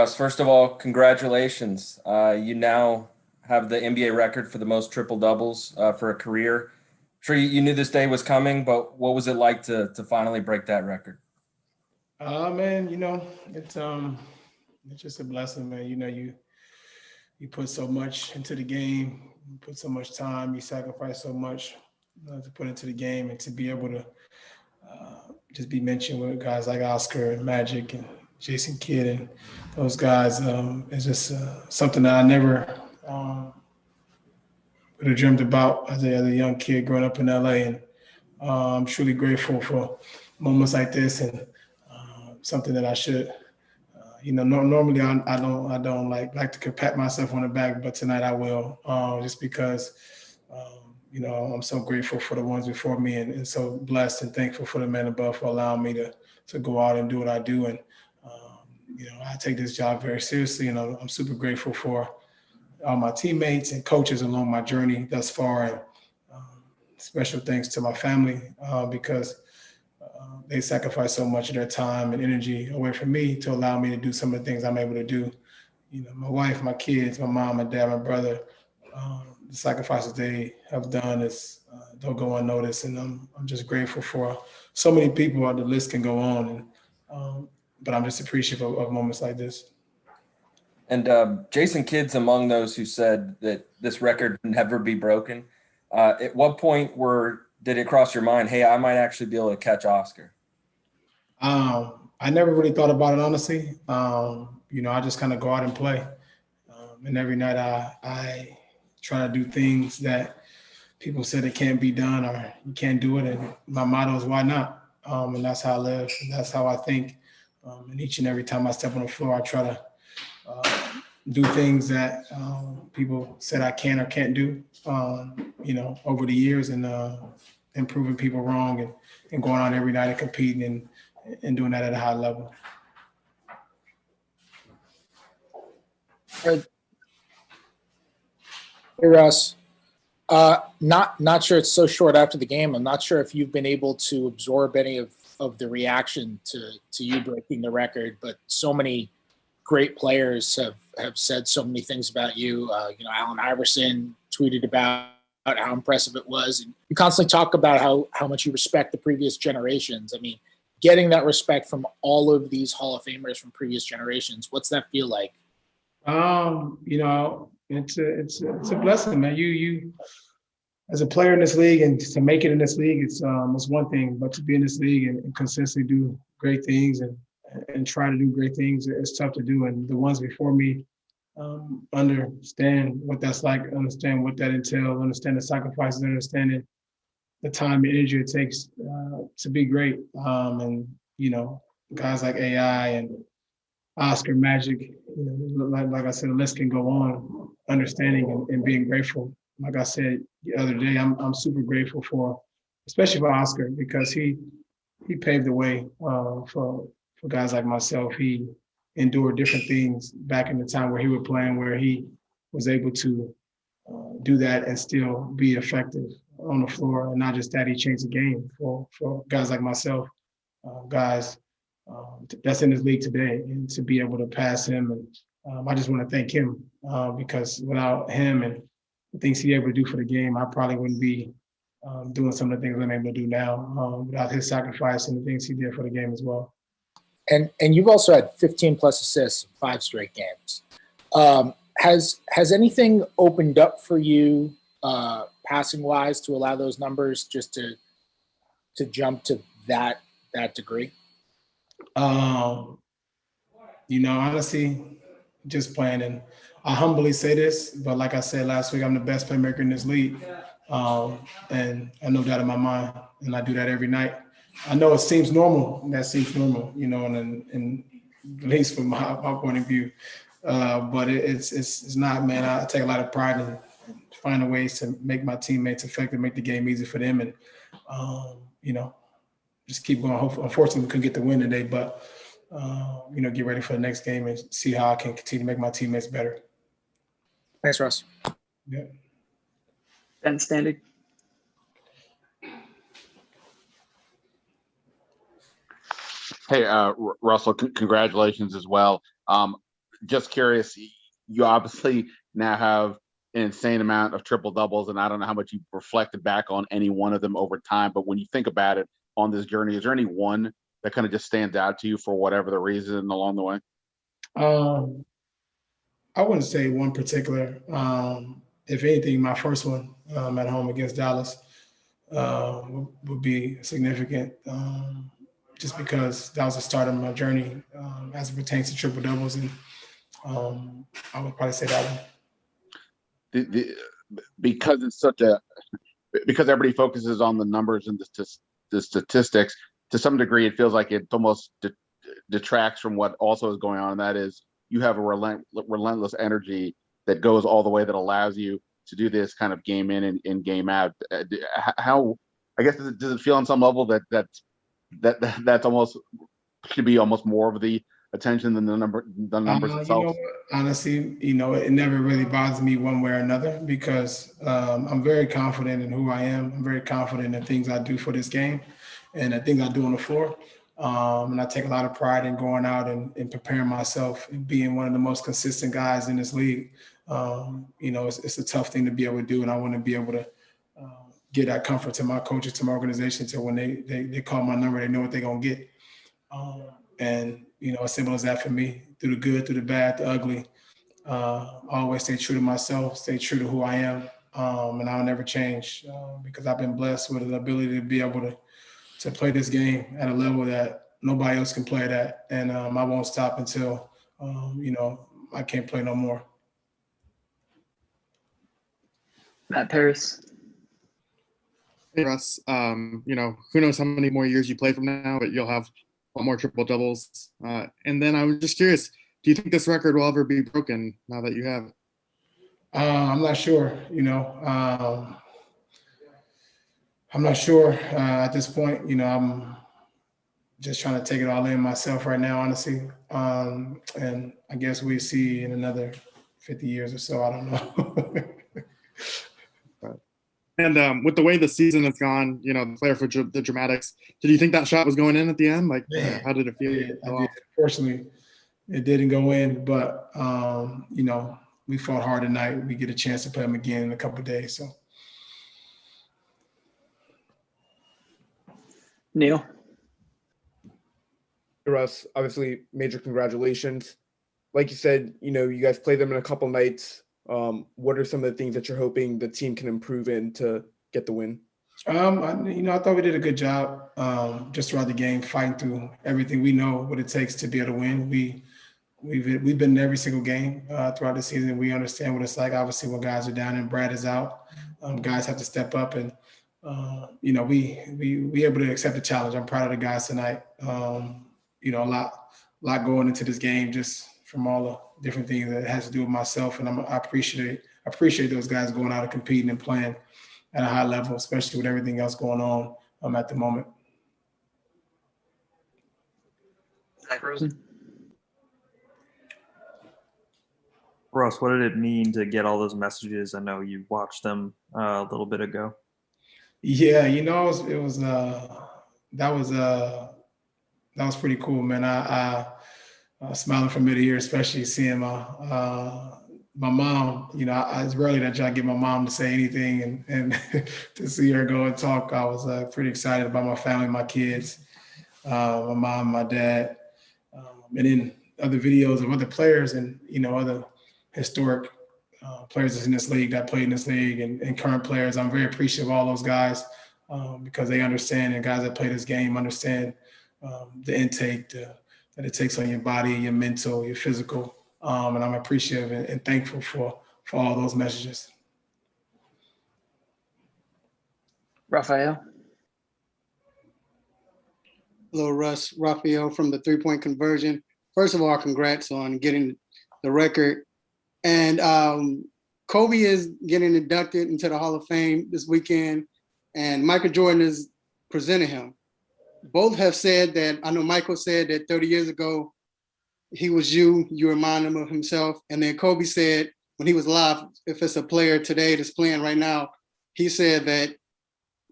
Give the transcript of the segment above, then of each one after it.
Russ, first of all, congratulations. You now have the NBA record for the most triple doubles for a career. I'm sure you knew this day was coming, but what was it like to finally break that record? Man, it's just a blessing, man. You put so much into the game, you put so much time, you sacrifice so much to put into the game, and to be able to just be mentioned with guys like Oscar and Magic and Jason Kidd and those guys is just something that I never would have dreamed about as a young kid growing up in LA. And I'm truly grateful for moments like this and something that I should. Normally I don't like to pat myself on the back, but tonight I will, just because I'm so grateful for the ones before me, and so blessed and thankful for the man above for allowing me to go out and do what I do. And I take this job very seriously, and I'm super grateful for all my teammates and coaches along my journey thus far. And special thanks to my family, because they sacrifice so much of their time and energy away from me to allow me to do some of the things I'm able to do. My wife, my kids, my mom, my dad, my brother, the sacrifices they have done don't go unnoticed. And I'm just grateful for so many people. The list can go on, but I'm just appreciative of moments like this. And Jason Kidd's among those who said that this record would never be broken. At what point did it cross your mind, hey, I might actually be able to catch Oscar? I never really thought about it, honestly. I just kind of go out and play. And every night I try to do things that people said it can't be done or you can't do it. And my motto is, why not? And that's how I live. And that's how I think. And each and every time I step on the floor, I try to do things that people said I can or can't do, over the years, and proving people wrong, and going out every night and competing and doing that at a high level. Hey, Russ. Not sure it's so short after the game. I'm not sure if you've been able to absorb any of the reaction to you breaking the record, but so many great players have said so many things about you. Allen Iverson tweeted about how impressive it was. And you constantly talk about how much you respect the previous generations. I mean, getting that respect from all of these Hall of Famers from previous generations, what's that feel like? It's a blessing, man. You as a player in this league, and to make it in this league, it's one thing, but to be in this league and consistently do great things and try to do great things, it's tough to do. And the ones before me understand what that's like, understand what that entails, understand the sacrifices, understanding the time and energy it takes to be great. Guys like AI and Oscar, Magic, like I said, the list can go on. Understanding and being grateful. Like I said the other day, I'm super grateful for, especially for Oscar, because he paved the way for guys like myself. He endured different things back in the time where he was playing, where he was able to do that and still be effective on the floor. And not just that, he changed the game for guys like myself, guys that's in this league today, and to be able to pass him. And I just want to thank him, because without him and the things he able to do for the game, I probably wouldn't be doing some of the things I'm able to do now, without his sacrifice and the things he did for the game as well. And you've also had 15 plus assists in 5 straight games. Has anything opened up for you passing wise to allow those numbers just to jump to that degree? Honestly, just playing. And I humbly say this, but like I said last week, I'm the best playmaker in this league. And I know that in my mind, and I do that every night. I know it seems normal. That seems normal, and at least from my point of view. But it's not, man. I take a lot of pride in finding ways to make my teammates effective, make the game easy for them, and just keep going. Unfortunately, we couldn't get the win today, but get ready for the next game and see how I can continue to make my teammates better. Thanks, Russ. Yeah. Ben Standig. Hey, Russell, congratulations as well. just curious, you obviously now have an insane amount of triple doubles, and I don't know how much you reflected back on any one of them over time, but when you think about it on this journey, is there any one that kind of just stands out to you for whatever the reason along the way? I wouldn't say one particular. If anything, my first one at home against Dallas would be significant, just because that was the start of my journey as it pertains to triple doubles, and I would probably say that one. Because it's such a because everybody focuses on the numbers and the statistics, to some degree, it feels like it almost detracts from what also is going on, and that is you have a relentless energy that goes all the way, that allows you to do this kind of game in and game out. How, I guess, does it feel on some level that's almost should be almost more of the attention than the numbers itself? You know what? Honestly, it never really bothers me one way or another, because I'm very confident in who I am. I'm very confident in things I do for this game and the things I do on the floor. And I take a lot of pride in going out and preparing myself and being one of the most consistent guys in this league. It's a tough thing to be able to do, and I want to be able to give that comfort to my coaches, to my organization, to when they call my number, they know what they're going to get. And as simple as that for me, through the good, through the bad, the ugly, I always stay true to myself, stay true to who I am, and I'll never change, because I've been blessed with the ability to be able to play this game at a level that nobody else can play it at, and I won't stop until I can't play no more. Matt Paris. Hey Russ, who knows how many more years you play from now, but you'll have a lot more triple doubles. And then I was just curious, do you think this record will ever be broken now that you have? I'm not sure. I'm not sure at this point. I'm just trying to take it all in myself right now, honestly. And I guess we see in another 50 years or so. I don't know. And with the way the season has gone, the player for the dramatics, did you think that shot was going in at the end? Like, how did it feel? I did. Unfortunately, it didn't go in, but we fought hard tonight. We get a chance to play them again in a couple of days. So, Neil. Russ, obviously, major congratulations. Like you said, you guys played them in a couple nights. What are some of the things that you're hoping the team can improve in to get the win? I thought we did a good job just throughout the game, fighting through everything. We know what it takes to be able to win. We've been in every single game throughout the season. We understand what it's like. Obviously, when guys are down and Brad is out, guys have to step up, and we able to accept the challenge. I'm proud of the guys tonight. A lot going into this game, just from all the different things that it has to do with myself, and I appreciate those guys going out and competing and playing at a high level, especially with everything else going on at the moment. Zach Rosen. Russ, what did it mean to get all those messages? I know you watched them a little bit ago. Yeah, that was pretty cool, man. I smiling from ear to ear, especially seeing my mom. It's rarely that I get my mom to say anything, and to see her go and talk, I was pretty excited about my family, my kids, my mom, my dad, and then other videos of other players and other historic players in this league that played in this league, and current players. I'm very appreciative of all those guys because they understand, and guys that play this game understand the intake that it takes on your body, your mental, your physical. And I'm appreciative and thankful for all those messages. Raphael. Hello, Russ. Raphael from the 3-point conversion. First of all, congrats on getting the record. And Kobe is getting inducted into the Hall of Fame this weekend, and Michael Jordan is presenting him. Both have said that, I know Michael said that 30 years ago, he was you remind him of himself. And then Kobe said when he was alive, if it's a player today that's playing right now, he said that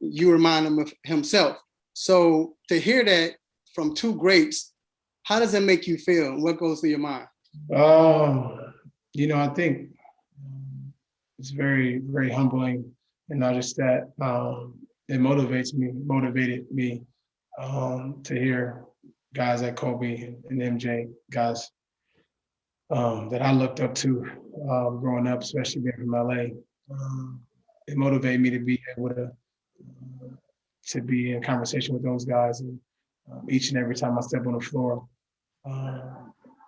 you remind him of himself. So to hear that from two greats, how does that make you feel? What goes through your mind? I think it's very, very humbling, and not just that. It motivated me to hear guys like Kobe and MJ, guys that I looked up to growing up, especially being from LA. It motivated me to be able to be in conversation with those guys, and each and every time I step on the floor,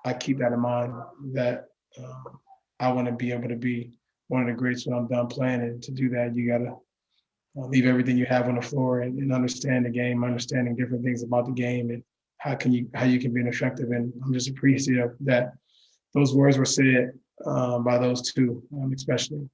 I keep that in mind that I want to be able to be one of the greats when I'm done playing. And to do that, you got to leave everything you have on the floor and understand the game, understanding different things about the game, and how you can be an effective. And I'm just appreciative that those words were said by those two, especially.